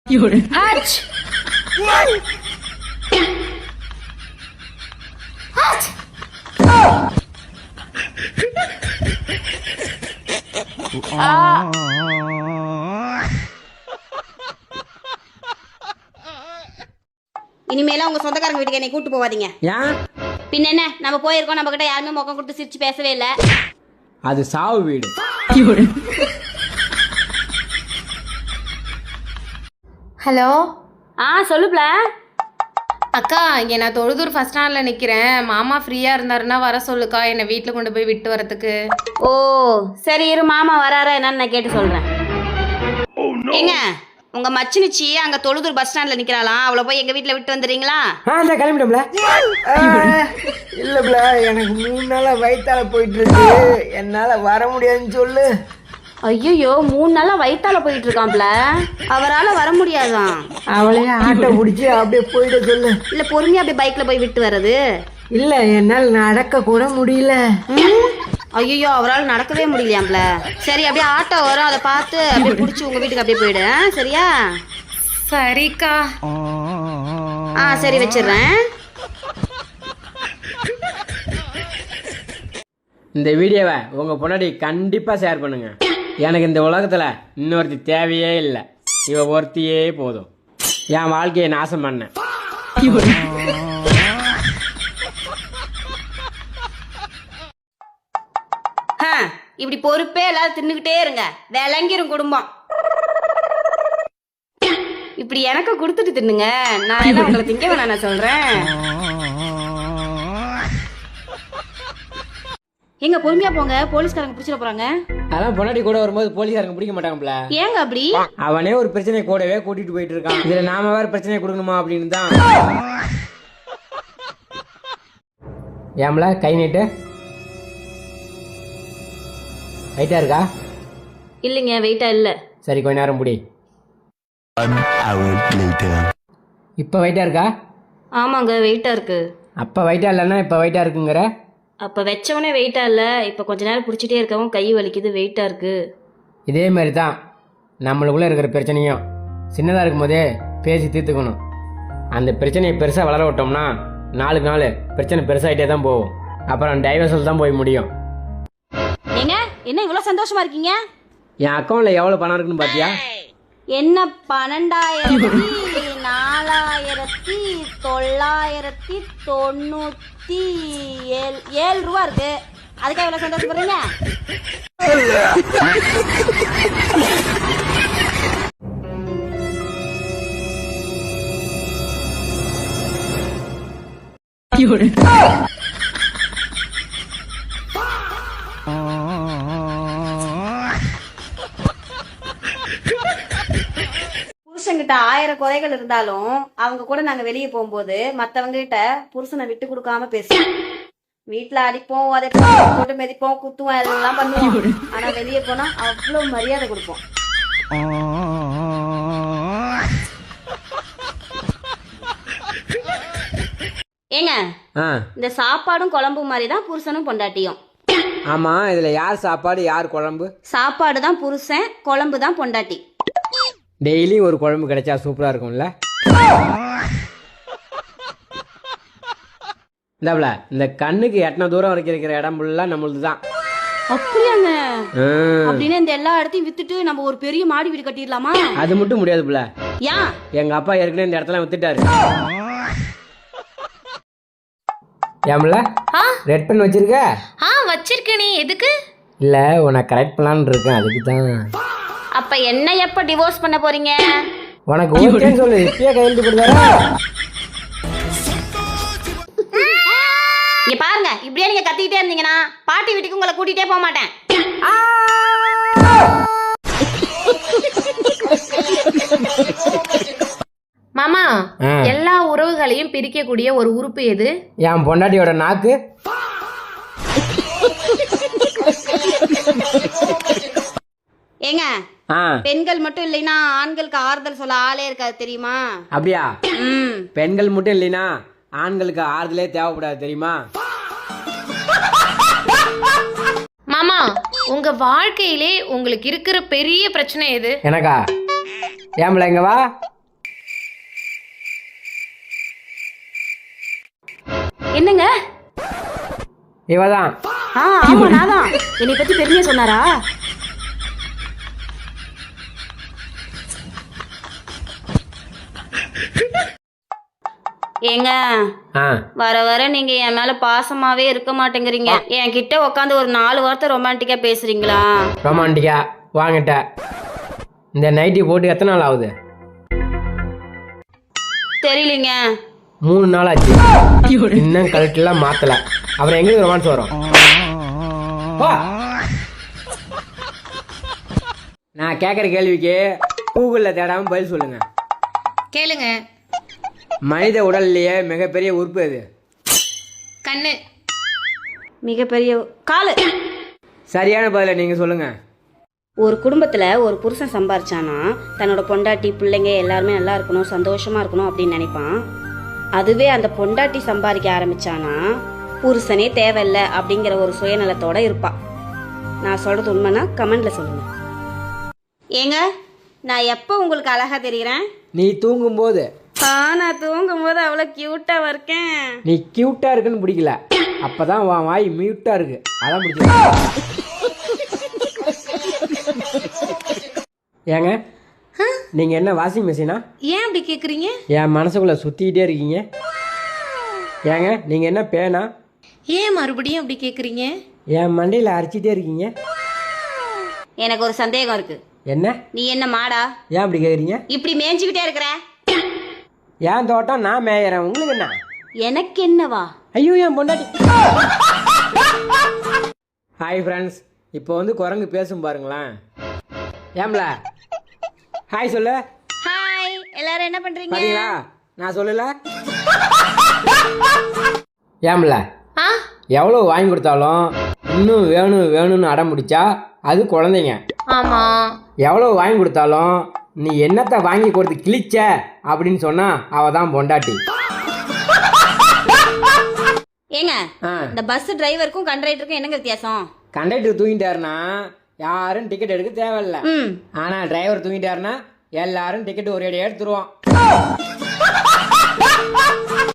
இனிமேல உங்க சொந்தக்காரங்க வீட்டுக்கு என்னை கூட்டு போவாதீங்க. பின்ன என்ன, நம்ம போயிருக்கோம், நம்ம கிட்ட யாருமே முகம் கொடுத்து சிரிச்சு பேசவே இல்ல. அது சாவு வீடு. ஹலோ. சொல்லுப்ல. அக்கா, இங்கே நான் தொழுதூர் ஃபர்ஸ்ட் ஸ்டாண்டில் நிற்கிறேன். மாமா ஃப்ரீயாக இருந்தாருன்னா வர சொல்லுக்கா, என்னை வீட்டில் கொண்டு போய் விட்டு வரத்துக்கு. ஓ சரி, இரு, மாமா வராரா என்னன்னு நான் கேட்டு சொல்றேன். ஏங்க, உங்க மச்சினிச்சி அங்க தொழுதூர் பஸ் ஸ்டாண்ட்ல நிக்கிறாளாம், அவளை போய் எங்க வீட்டுல விட்டு வந்துடுறீங்களா? கிளம்பிட்டோம்ல. இல்லப்ல, எனக்கு 3 நாளா வயித்தால போயிட்டு இருக்கு, என்னால வர முடியாதுன்னு சொல்லு. ஐயோ, 3 நாளா வயித்தால போயிட்டு இருக்கான்ல, அவரால வர முடியாதான். அவளையே ஆட்டோ பிடிச்சி அப்படியே போயிட சொல்லு. இல்ல பொறுமையா அப்படியே பைக்ல போய் விட்டு வர்றது. இல்ல, என்னால் நடக்க கூட முடியல. ஐயோ, அவரால் நடக்கவே முடியலையாம்ல. சரி, அப்படியே ஆட்டோ வரும், அதை பார்த்து அப்படியே பிடிச்சி உங்க வீட்டுக்கு அப்படியே போயிடு. சரியா? சரிக்கா. சரி, வச்சிடுறேன். இந்த வீடியோவை உங்க பொண்டாட்டி கண்டிப்பா ஷேர் பண்ணுங்க. எனக்கு இந்த உலகத்துல இன்னொருத்தி தேவையே இல்லை, இவ ஒருத்தியே போதும். என் வாழ்க்கையை நாசம் பண்ண. இப்படி பொறுப்பே எல்லாரும் தின்னுகிட்டே இருங்க, விளங்கிரும் குடும்பம். இப்படி எனக்கு கொடுத்துட்டு தின்னுங்க, நான் என்ன உங்களை திங்க வேணாம் நான் சொல்றேன். எங்க பொறுமையா போங்க, போலீஸ்காரங்க பிடிச்சிட போறாங்க. அதான் பொண்டாட்டி கூட வரும்போது போலீஸ்காரங்க பிடிக்க மாட்டாங்கல்ல. ஏங்க அப்படி? அவனே ஒரு பிரச்சனை கூடவே கூட்டிட்டு போயிட்டு இருக்கான், இதுல நாம வேற பிரச்சனை கொடுக்கணுமா அப்படின்னு தான். ஏம்ல கை நீட்டு. வெயிட்டா இருக்கா? இல்லைங்க, வெயிட்டா இல்ல. சரி, கொஞ்ச நேரம் முடி. இப்ப வெயிட்டா இருக்கா? ஆமாங்க, வெயிட்டா இருக்கு. அப்ப வெயிட்டா இல்லன்னா இப்ப வெயிட்டா இருக்குங்கிற? அப்ப வச்சவனே வெயிட்டா இல்ல, இப்ப கொஞ்ச நேரம் பிடிச்சிட்டே இருக்கவும் கை வலிக்குது, வெயிட்டா இருக்கு. இதே மாதிரி தான் நம்மளுக்குள்ள இருக்கிற பிரச்சனையும் சின்னதா இருக்கும் போதே பேசி தீர்த்துக்கணும். அந்த பிரச்சனையை பெருசா வளர விட்டோம்னா நாளுக்கு நாள் பிரச்சனை பெருசாயிட்டே தான் போகும். அப்புறம் டைவர்ஸில் தான் போய் முடியும். ஏங்க, என்ன இவ்வளவு சந்தோஷமா இருக்கீங்க? என் அக்கௌண்ட்ல எவ்வளவு பணம் இருக்குன்னு பாத்தியா? என்ன 12,997 ரூபா இருக்கு. அதுக்காக எவ்வளவு சந்தோஷப்படுறீங்க? புருஷன்கிட்ட 1000 குறைகள் இருந்தாலும் அவங்க கூட நாங்க வெளியே போகும்போது மத்தவங்க கிட்ட புருஷனை விட்டு கொடுக்காம பேசுவோம். வீட்டுல அடிப்போம், உதைப்போம், போட்டு மிதிப்போம், குத்துவோம், எல்லாம் பண்ணுவோம். ஆனா வெளியே போனா அவ்வளவு மரியாதை கொடுப்போம். ஏங்க, இந்த சாப்பாடும் குழம்பு மாதிரிதான் புருஷனும் பொண்டாட்டியும். ஆமா, இதுல யார் சாப்பாடு யார் குழம்பு? சாப்பாடு தான் புருஷன், குழம்பு தான் பொண்டாட்டி. டெய்லி ஒரு குழம்பு கிடைச்சா சூப்பரா இருக்கும்ல. இந்த கண்ணுக்கு எட்டன தூரம் வரைக்கும் இருக்கிற இடம் ஃபுல்லா நம்மளுது தான். அப்படியாங்க? அப்படின்னா இந்த எல்லா இடத்தையும் வித்துட்டு நம்ம ஒரு பெரிய மாடி வீடு கட்டிடலாமா? அது மட்டும் முடியாது புள்ள. ஏன்? எங்க அப்பா ஏற்கனவே இந்த இடத்துல வித்துட்டாரு. ஏம்ல ரெட் பென் வச்சிருக்க? வச்சிருக்கேன். நீ எதுக்கு? இல்ல, உன்னை கரெக்ட் பண்ணலான்னு இருக்கேன், அதுக்கு தான். அப்ப என்ன எப்ப டிவோர்ஸ் பண்ண போறீங்க? உனக்கு ஓகேன்னு சொல்லு, இப்பயே கையெழுத்து போடுறாரா? இங்க பாருங்க, இப்படியே நீங்க கத்திக்கிட்டே இருந்தீங்கன்னா பாட்டி வீட்டுக்கு உங்களை கூட்டிட்டே போக மாட்டேன். மாமா, எல்லா உறவுகளையும் பிரிக்கக்கூடிய ஒரு உறுப்பு எது? என் பொண்டாட்டியோட நாக்கு. ஏங்க, பெண்கள் மட்டும் இல்லைன்னா ஆண்களுக்கு ஆறுதல் சொல்ல ஆளே இருக்காது தெரியுமா? அப்படியா? பெண்கள் மட்டும் இல்லைன்னா ஆண்களுக்கு ஆறுதலே தேவைப்படாது தெரியுமா? மாமா, உங்க வாழ்க்கையிலே உங்களுக்கு இருக்கிற பெரிய பிரச்சனை எது? எனக்கா? ஏம்பல இங்க வா, என்னங்க? இவதான். ஆமா நான் தான். என்னை பத்தி பெருமையா சொன்னாரா? ஏங்க ஆ வர வர நீங்க என் மேல பாசமாவே இருக்க மாட்டேங்கிறீங்க. என் கிட்ட உட்காந்து ஒரு 4 வார்த்தை ரொமான்டிக்கா பேசுறீங்களா? ரொமான்டிக்கா வாங்கிட்ட. இந்த நைட்டி போட்டு எத்தனை நாள் ஆகுது? தெரியலீங்க. 3 நாள் ஆச்சு. இன்னும் கலெக்டெல்லாம் மாத்தல. அப்புறம் எங்களுக்கு ரொமான்ஸ் வரும்? போ. நான் கேட்குற கேள்விக்கு கூகுளில் தேடாமல் பதில் சொல்லுங்க. கேளுங்க. மனித உடல்லையே மிகப்பெரிய உறுப்பு எது? கண்ணு. மிகப்பெரிய காலு. சரியான பதிலை நீங்கள் சொல்லுங்க. ஒரு குடும்பத்துல ஒரு புருஷன் சம்பாரிச்சானா தன்னோட பொண்டாட்டி பிள்ளைங்க எல்லாருமே நல்லா இருக்கணும், சந்தோஷமா இருக்கணும் அப்படின்னு நினைப்பான். அதுவே அந்த பொண்டாட்டி சம்பாதிக்க ஆரம்பிச்சானா புருஷனே தேவையில்லை அப்படிங்கிற ஒரு சுயநலத்தோட இருப்பான். நான் சொல்றது உண்மைனா கமெண்ட்ல சொல்லுங்க. ஏங்க நான் எப்போ உங்களுக்கு அழகா தெரியுறேன்? நீ தூங்கும்போது. நான் தூங்கும் போது அவ்வளோ கியூட்டா இருக்கேன். நீ கியூட்டா இருக்குன்னு பிடிக்கல, அப்பதான் உன் வாய் மியூட்டா இருக்கு, அதான் பிடிக்கல. ஏங்க நீங்க என்ன வாஷிங் மிஷினா? ஏன் அப்படி கேக்குறீங்க? என் மனசுக்குள்ள சுத்திக்கிட்டே இருக்கீங்க. ஏங்க நீங்க என்ன பேனா? ஏன் மறுபடியும் அப்படி கேக்குறீங்க? என் மண்டையில அரைச்சிட்டே இருக்கீங்க. எனக்கு ஒரு சந்தேகம் இருக்கு. என்ன? நீ என்ன மாடா? ஏன் அப்படி கேக்குறீங்க? இப்படி மேய்ஞ்சுக்கிட்டே இருக்கிற? என் தோட்டம் நான் மேயறேன், உங்களுக்கு என்ன? எனக்கு என்னவா? ஐயோ என் பொண்டாட்டி. ஹாய் ஃப்ரெண்ட்ஸ், இப்போ வந்து குரங்கு பேசும் பாருங்களேன். ஏம்ல ஹாய் சொல்லு. ஹாய் எல்லாரும் என்ன பண்றீங்க? பாத்தீங்களா நான் சொல்லல. ஏம்ல ஆ எவ்வளோ வாங்கி கொடுத்தாலும் இன்னும் வேணும் வேணும்னு அடம் முடிச்சா அது குழந்தைங்க. ஆமா. எவ்வளோ வாங்கி கொடுத்தாலும் நீ என்னத்தை வாங்கி கொடுத்து கிழிச்ச அப்படின்னு சொன்னா அவ தான் பொண்டாட்டி. ஏங்க இந்த பஸ் டிரைவருக்கும் கண்டக்டருக்கும் என்னங்க வித்தியாசம்? கண்டக்டர் தூங்கிட்டாருன்னா யாரும் டிக்கெட் எடுக்க தேவையில்ல. ஆனா டிரைவர் தூங்கிட்டாருன்னா எல்லாரும் டிக்கெட் ஒரே எடுத்துருவோம்.